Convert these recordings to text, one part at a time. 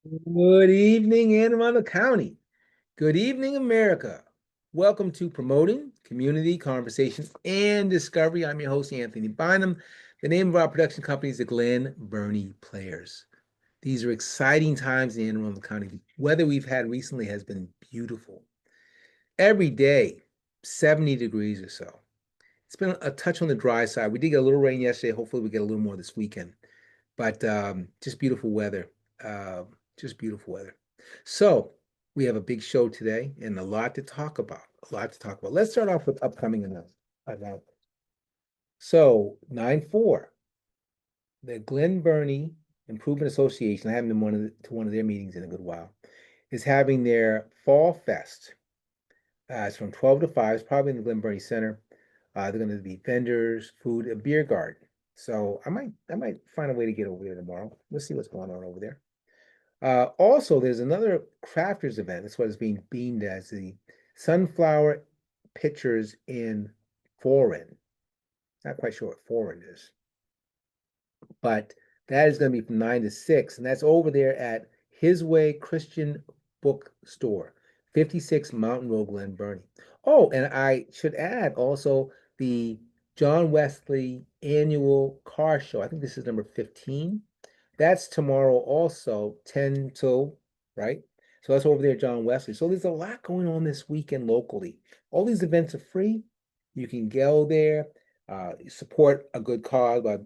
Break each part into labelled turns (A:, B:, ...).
A: Good evening, Anne Arundel County. Good evening, America. Welcome to Promoting Community Conversation and Discovery. I'm your host, Anthony Bynum. The name of our production company is the Glen Burnie Players. These are exciting times in Anne Arundel County. The weather we've had recently has been beautiful. Every day, 70 degrees or so. It's been a touch on the dry side. We did get a little rain yesterday. Hopefully, we get a little more this weekend. But just beautiful weather. Uh, just beautiful weather. So we have a big show today and a lot to talk about. A lot to talk about. Let's start off with upcoming announcements. So 9/4, the Glen Burnie Improvement Association, I haven't been to one of their meetings in a good while, is having their Fall Fest. It's from 12 to 5. It's probably in the Glen Burnie Center. They're going to be vendors, food, a beer garden. So I might find a way to get over there tomorrow. Let's see what's going on over there. Also, there's another crafters event. That's what is being beamed as the Sunflower Pictures in Foreign. Not quite sure what foreign is, but that is going to be from 9 to 6, and that's over there at His Way Christian Bookstore, 56 Mountain Road, Glen Burnie. Oh, and I should add also the John Wesley annual car show. I think this is number 15. That's tomorrow also, 10 till, right? So that's over there, John Wesley. So there's a lot going on this weekend locally. All these events are free. You can go there, support a good cause by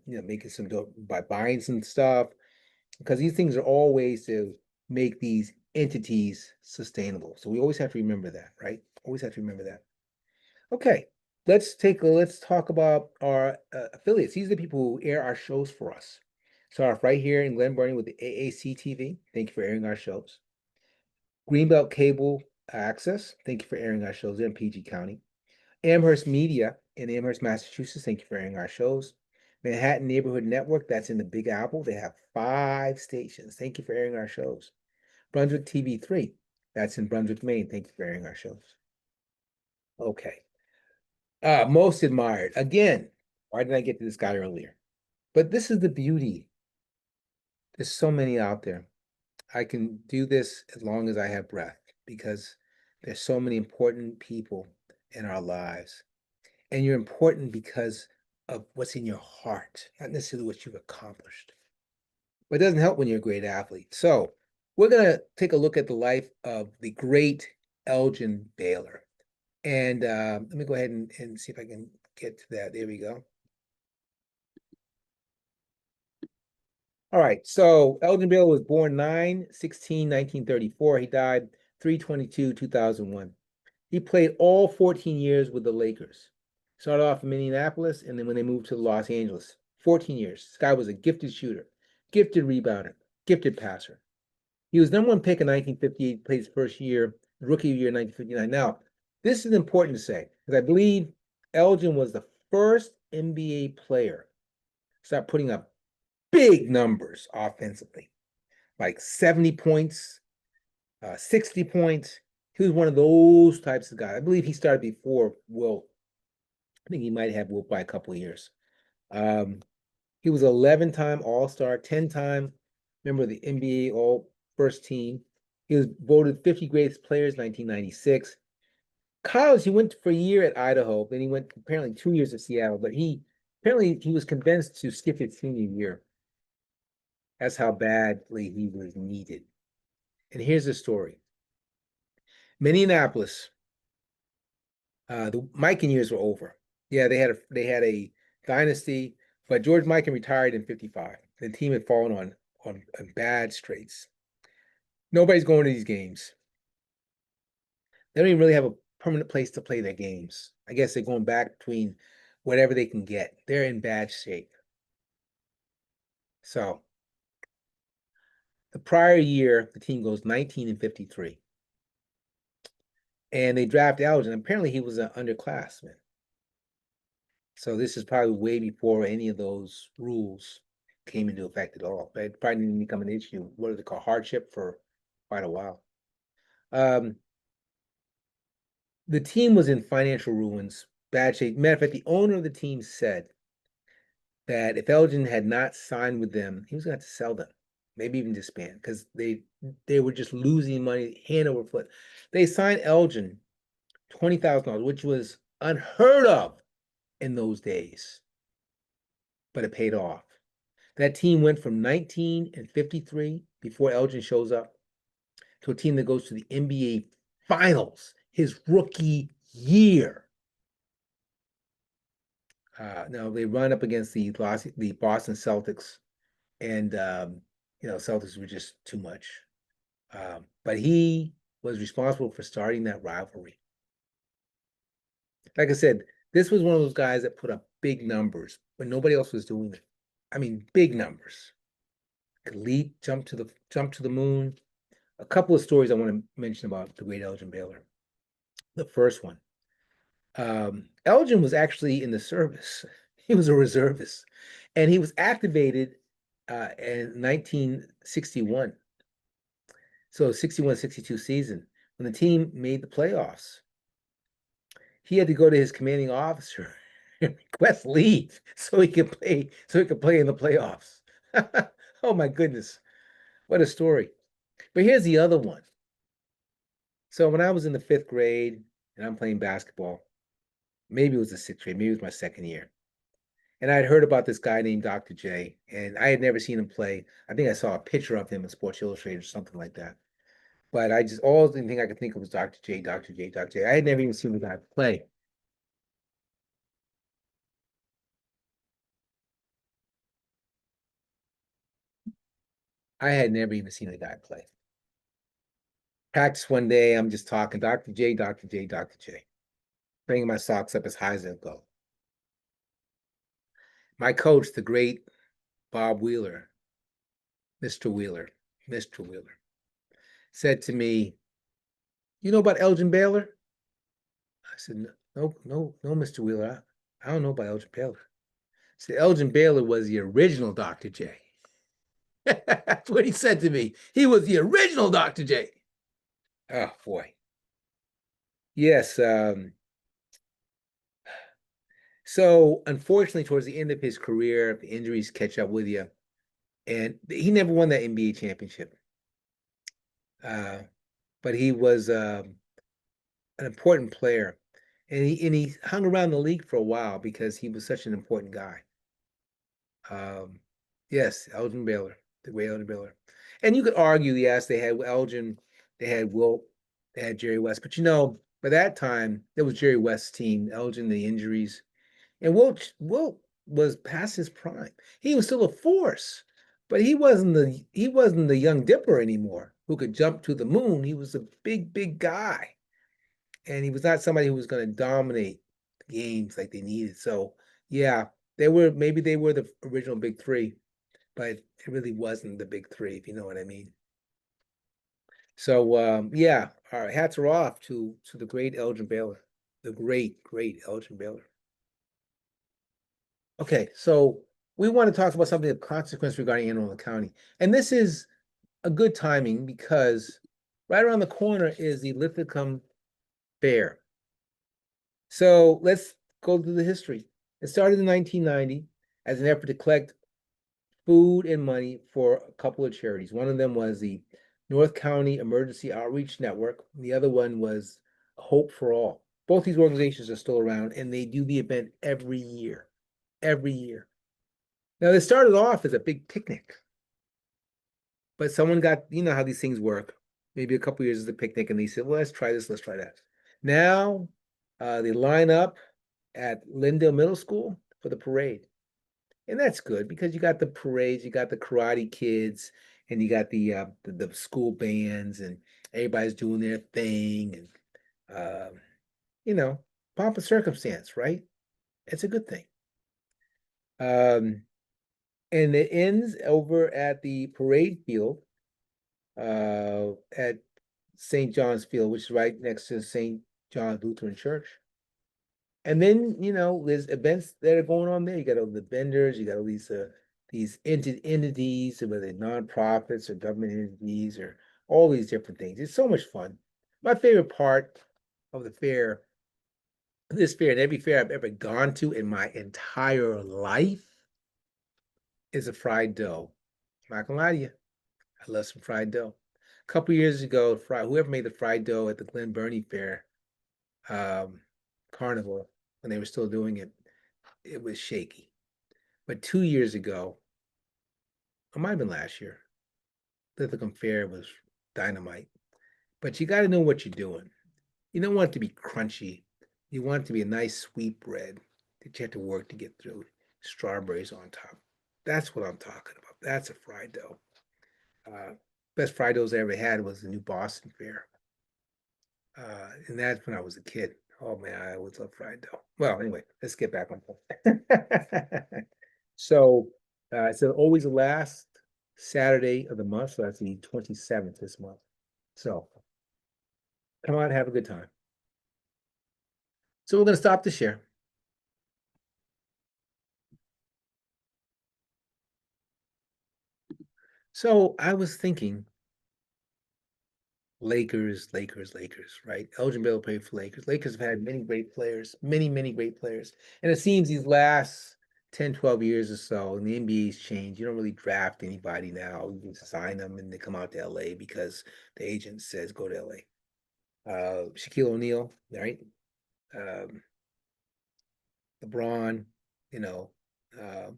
A: making some by buying some stuff, because these things are all ways to make these entities sustainable. So we always have to remember that, right? Always have to remember that. Okay, let's talk about our affiliates. These are the people who air our shows for us. Start off right here in Glen Burnie with the AAC TV. Thank you for airing our shows. Greenbelt Cable Access. Thank you for airing our shows in PG County. Amherst Media in Amherst, Massachusetts. Thank you for airing our shows. Manhattan Neighborhood Network. That's in the Big Apple. They have 5 stations. Thank you for airing our shows. Brunswick TV3. That's in Brunswick, Maine. Thank you for airing our shows. Okay. Most admired. Again, why didn't I get to this guy earlier? But this is the beauty. There's so many out there. I can do this as long as I have breath because there's so many important people in our lives. And you're important because of what's in your heart, not necessarily what you've accomplished. But it doesn't help when you're a great athlete. So we're going to take a look at the life of the great Elgin Baylor. And let me go ahead and see if I can get to that. There we go. All right, so Elgin Baylor was born 9/16/1934. He died 3/22/2001. He played all 14 years with the Lakers. Started off in Minneapolis, and then when they moved to Los Angeles, 14 years. This guy was a gifted shooter, gifted rebounder, gifted passer. He was number 1 pick in 1958, played his first year, rookie year in 1959. Now, this is important to say, because I believe Elgin was the first NBA player to start putting up big numbers offensively, like 70 points, 60 points. He was one of those types of guys. I believe he started before Wilt. I think he might have Wilt by a couple of years. He was 11-time All-Star, 10-time member of the NBA All First Team. He was voted 50 greatest players 1996. College, he went for a year at Idaho. Then he went apparently 2 years at Seattle, but he was convinced to skip his senior year. That's how badly he was needed. And here's the story. Minneapolis, the Mikan years were over. Yeah, they had a dynasty, but George Mikan retired in 55. The team had fallen on bad straits. Nobody's going to these games. They don't even really have a permanent place to play their games. I guess they're going back between whatever they can get. They're in bad shape. So the prior year, the team goes 19-53. And they draft Elgin. Apparently, he was an underclassman. So this is probably way before any of those rules came into effect at all. But it probably didn't become an issue. What do they call hardship for quite a while. Um, the team was in financial ruins, bad shape. Matter of fact, the owner of the team said that if Elgin had not signed with them, he was going to have to sell them. maybe even disband, because they were just losing money hand over foot. They signed Elgin $20,000, which was unheard of in those days, but it paid off. That team went from 19-53 before Elgin shows up to a team that goes to the NBA Finals his rookie year. Now they run up against the Boston Celtics, and Celtics were just too much. But he was responsible for starting that rivalry. Like I said, this was one of those guys that put up big numbers when nobody else was doing it. I mean, big numbers. Could leap, jump to the moon. A couple of stories I want to mention about the great Elgin Baylor. The first one, Elgin was actually in the service. He was a reservist, and he was activated in 1961. So 61-62 season, when the team made the playoffs. He had to go to his commanding officer and request leave so he could play in the playoffs. Oh my goodness. What a story. But here's the other one. So when I was in the 5th grade and I'm playing basketball, maybe it was the 6th grade, maybe it was my 2nd year. And I had heard about this guy named Dr. J, and I had never seen him play. I think I saw a picture of him in Sports Illustrated or something like that. But all the thing I could think of was Dr. J, Dr. J, Dr. J. I had never even seen the guy play. I had never even seen the guy play. Practice one day, I'm just talking, Dr. J, Dr. J, Dr. J, bringing my socks up as high as they'll go. My coach, the great Bob Wheeler, Mr. Wheeler, said to me, "You know about Elgin Baylor?" I said, no, Mr. Wheeler. I don't know about Elgin Baylor. He said, Elgin Baylor was the original Dr. J. That's what he said to me. He was the original Dr. J. Oh, boy. Yes. So, unfortunately, towards the end of his career, the injuries catch up with you. And he never won that NBA championship. But he was an important player. And he hung around the league for a while because he was such an important guy. Yes, Elgin Baylor, the great Elgin Baylor. And you could argue, yes, they had Elgin, they had Wilt, they had Jerry West. But by that time, there was Jerry West's team, Elgin, the injuries. And Wilt was past his prime. He was still a force, but he wasn't the young dipper anymore who could jump to the moon. He was a big, big guy. And he was not somebody who was going to dominate games like they needed. So yeah, maybe they were the original big three, but it really wasn't the big three, if you know what I mean. So yeah, our hats are off to the great Elgin Baylor, the great, great Elgin Baylor. Okay, so we want to talk about something of consequence regarding Anne Arundel County. And this is a good timing because right around the corner is the Linthicum Fair. So let's go through the history. It started in 1990 as an effort to collect food and money for a couple of charities. One of them was the North County Emergency Outreach Network. The other one was Hope for All. Both these organizations are still around, and they do the event every year. Every year. Now, they started off as a big picnic, but someone got, you know how these things work. Maybe a couple years as a picnic, and they said, well, let's try this, let's try that. Now, they line up at Lindale Middle School for the parade. And that's good because you got the parades, you got the karate kids, and you got the school bands, and everybody's doing their thing, and pomp and circumstance, right? It's a good thing. And it ends over at the parade field, at St. John's Field, which is right next to St. John Lutheran Church. And then, there's events that are going on there. You got all the vendors, you got all these entities, whether they're nonprofits or government entities or all these different things. It's so much fun. My favorite part of this fair and every fair I've ever gone to in my entire life is a fried dough. I'm not gonna lie to you. I love some fried dough. A couple years ago, whoever made the fried dough at the Glen Burnie Fair um, Carnival, when they were still doing it, it was shaky. But 2 years ago, it might have been last year, Linthicum Fair was dynamite. But you got to know what you're doing. You don't want it to be crunchy. You want it to be a nice sweet bread that you have to work to get through. Strawberries on top. That's what I'm talking about. That's a fried dough. Uh, Best fried doughs I ever had was the new Boston Fair. And that's when I was a kid. Oh man, I always loved fried dough. Well, anyway, let's get back on point. So it's always the last Saturday of the month. So that's the 27th this month. So come on, have a good time. So we're going to stop the share. So I was thinking Lakers, Lakers, Lakers, right? Elgin Baylor played for Lakers. Lakers have had many great players, many, many great players. And it seems these last 10, 12 years or so, and the NBA's changed. You don't really draft anybody now. You can sign them and they come out to LA because the agent says go to LA. Shaquille O'Neal, right? Um, LeBron, you know, uh,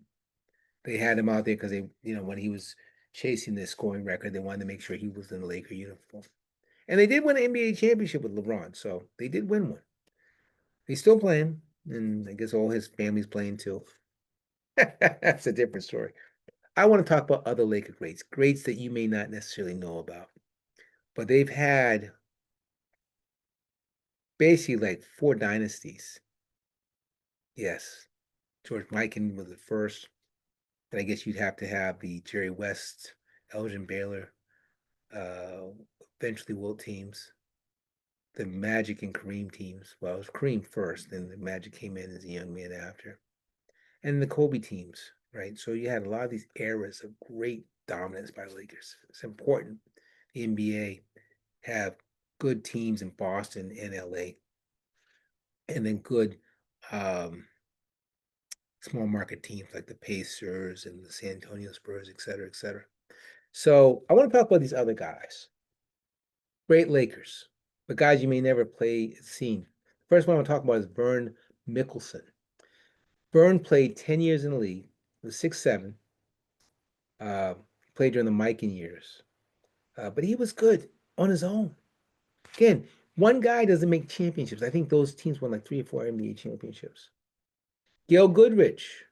A: they had him out there because when he was chasing the scoring record, they wanted to make sure he was in the Laker uniform. And they did win an NBA championship with LeBron, so they did win one. He's still playing, and I guess all his family's playing too. That's a different story. I want to talk about other Laker greats, greats that you may not necessarily know about, but they've had basically like four dynasties. Yes, George Mikan was the first, but I guess you'd have to have the Jerry West, Elgin Baylor, uh, eventually Wilt teams, the Magic and Kareem teams. Well, it was Kareem first, then the Magic came in as a young man after, and the Kobe teams, right? So you had a lot of these eras of great dominance by the Lakers. It's important the NBA have good teams in Boston and LA, and then good um, small market teams like the Pacers and the San Antonio Spurs, et cetera, et cetera. So I want to talk about these other guys. Great Lakers, but guys you may never play seen. First one I want to talk about is Vern Mickelson. Vern played 10 years in the league, was 6'7", played during the Mikan years. But he was good on his own. Again, one guy doesn't make championships. I think those teams won like 3 or 4 NBA championships. Gail Goodrich.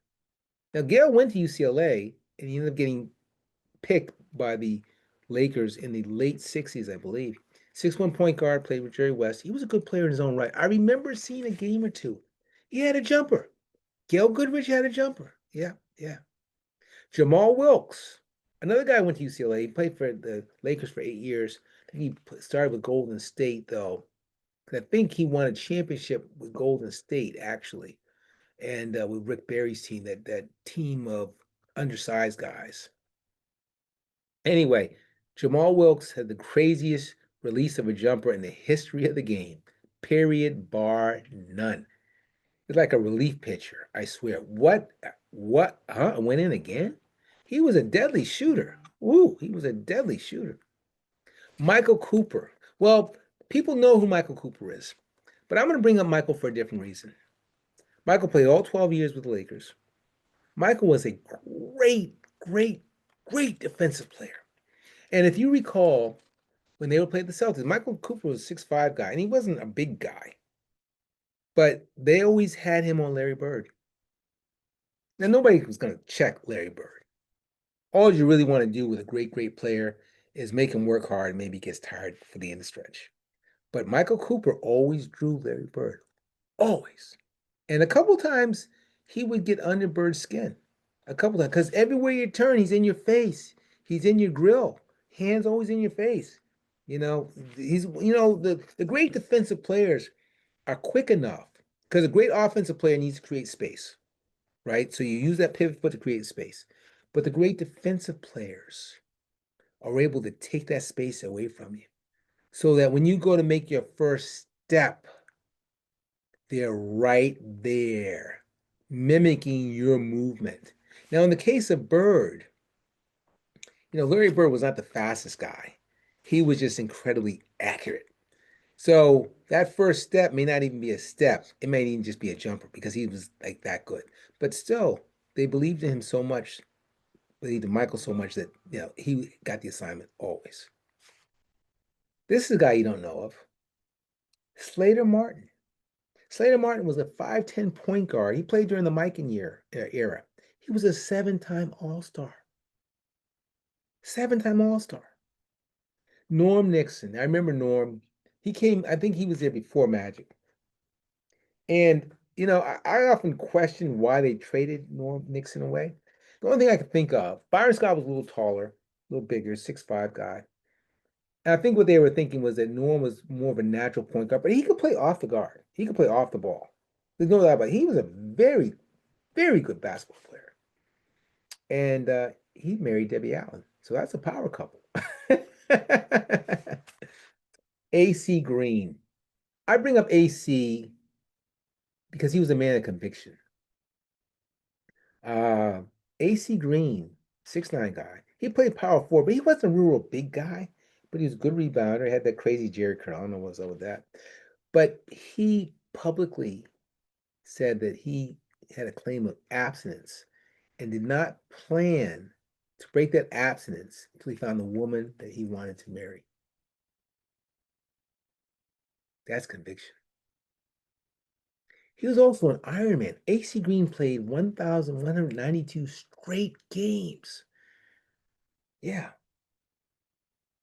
A: Now, Gail went to UCLA and he ended up getting picked by the Lakers in the late 60s, I believe. 6'1" point guard, played with Jerry West. He was a good player in his own right. I remember seeing a game or two. He had a jumper. Gail Goodrich had a jumper. Yeah, yeah. Jamal Wilkes, another guy went to UCLA. He played for the Lakers for 8 years. I think he started with Golden State, though. I think he won a championship with Golden State, actually, and with Rick Barry's team, that team of undersized guys. Anyway, Jamal Wilkes had the craziest release of a jumper in the history of the game. Period, bar none. It's like a relief pitcher, I swear. What? What? Huh? Went in again? He was a deadly shooter. Ooh, he was a deadly shooter. Michael Cooper. Well, people know who Michael Cooper is, but I'm going to bring up Michael for a different reason. Michael played all 12 years with the Lakers. Michael was a great, great, great defensive player. And if you recall, when they were playing the Celtics, Michael Cooper was a 6'5" guy, and he wasn't a big guy, but they always had him on Larry Bird. Now, nobody was going to check Larry Bird. All you really want to do with a great, great player is make him work hard and maybe gets tired for the end of stretch. But Michael Cooper always drew Larry Bird. Always. And a couple times he would get under Bird's skin. A couple times. Because everywhere you turn, he's in your face. He's in your grill. Hands always in your face. The great defensive players are quick enough. Because a great offensive player needs to create space. Right? So you use that pivot foot to create space. But the great defensive players are able to take that space away from you. So that when you go to make your first step, they're right there, mimicking your movement. Now, in the case of Bird, Larry Bird was not the fastest guy. He was just incredibly accurate. So that first step may not even be a step. It may even just be a jumper because he was like that good. But still, they believed in him so much, believed in Michael so much that he got the assignment always. This is a guy you don't know of. Slater Martin. Slater Martin was a 5'10" point guard. He played during the Mike and year era. He was a seven-time All-Star. Seven-time All-Star. Norm Nixon. I remember Norm. He came, I think he was there before Magic. And, I often question why they traded Norm Nixon away. The only thing I could think of, Byron Scott was a little taller, a little bigger, 6'5" guy. And I think what they were thinking was that Norm was more of a natural point guard, but he could play off the guard. He could play off the ball. There's no doubt about it. He was a very, very good basketball player. And he married Debbie Allen. So that's a power couple. AC Green. I bring up AC because he was a man of conviction. AC Green, 6'9" guy. He played power forward, but he wasn't a real big guy. But he was a good rebounder. He had that crazy Jerry curl. I don't know what's up with that. But he publicly said that he had a claim of abstinence and did not plan to break that abstinence until he found the woman that he wanted to marry. That's conviction. He was also an Ironman. AC Green played 1,192 straight games. Yeah,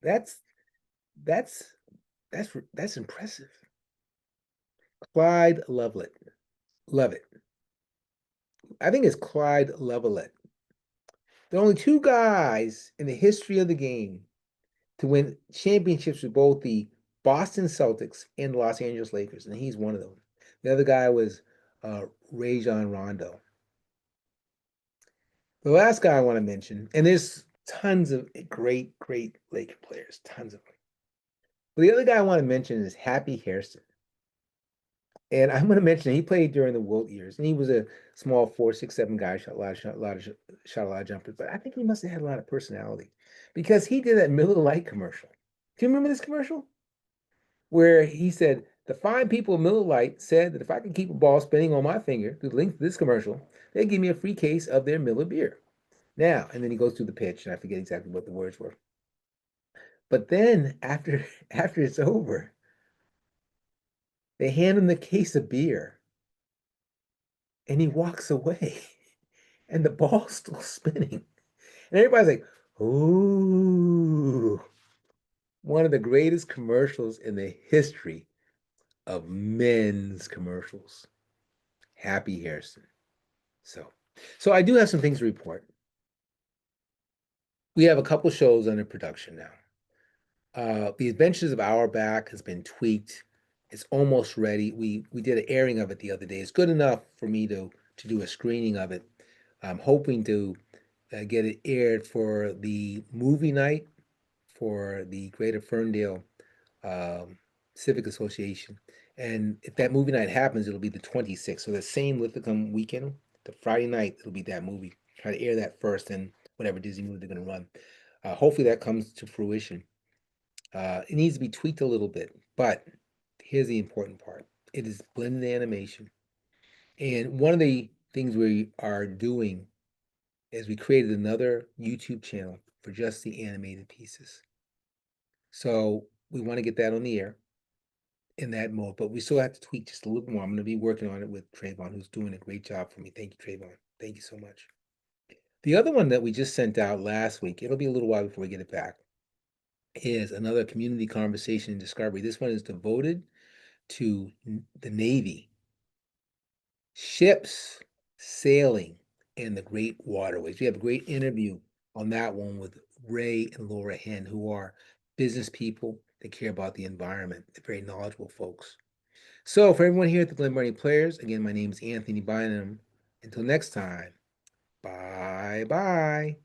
A: that's that's that's impressive. Clyde Levitt. Levitt. I think it's Clyde Levitt. There are only two guys in the history of the game to win championships with both the Boston Celtics and the Los Angeles Lakers, and he's one of them. The other guy was Rajon Rondo. The last guy I want to mention, and there's tons of great, great Laker players, tons of them. But the other guy I want to mention is Happy Hairston. And I'm going to mention he played during the Wilt years, and he was a small 4'6'7" guy, shot a lot of jumpers. But I think he must have had a lot of personality because he did that Miller Lite commercial. Do you remember this commercial? Where he said, the fine people of Miller Lite said that if I could keep a ball spinning on my finger through the length of this commercial, they'd give me a free case of their Miller beer. Now, and then he goes through the pitch, and I forget exactly what the words were. But then after it's over, they hand him the case of beer, and he walks away, and the ball's still spinning. And everybody's like, ooh, one of the greatest commercials in the history of men's commercials. Happy Hairston. So I do have some things to report. We have a couple shows under production now. The Adventures of Auerbach has been tweaked. It's almost ready. We did an airing of it the other day. It's good enough for me to do a screening of it. I'm hoping to get it aired for the movie night for the Greater Ferndale Civic Association. And if that movie night happens, it'll be the 26th. So the same Linthicum weekend, the Friday night, it'll be that movie. Try to air that first and whatever Disney movie they're going to run. Hopefully that comes to fruition. It needs to be tweaked a little bit, but here's the important part. It is blended animation. And one of the things we are doing is we created another YouTube channel for just the animated pieces. So we want to get that on the air in that mode, but we still have to tweak just a little more. I'm going to be working on it with Trayvon, who's doing a great job for me. Thank you, Trayvon. Thank you so much. The other one that we just sent out last week, it'll be a little while before we get it back, is another community conversation and discovery. This one is devoted to the Navy, ships sailing in the great waterways. We have a great interview on that one with Ray and Laura Henn, who are business people that care about the environment. They're very knowledgeable folks. So for everyone here at the Glen Burnie Players, again, my name is Anthony Bynum. Until next time, bye-bye.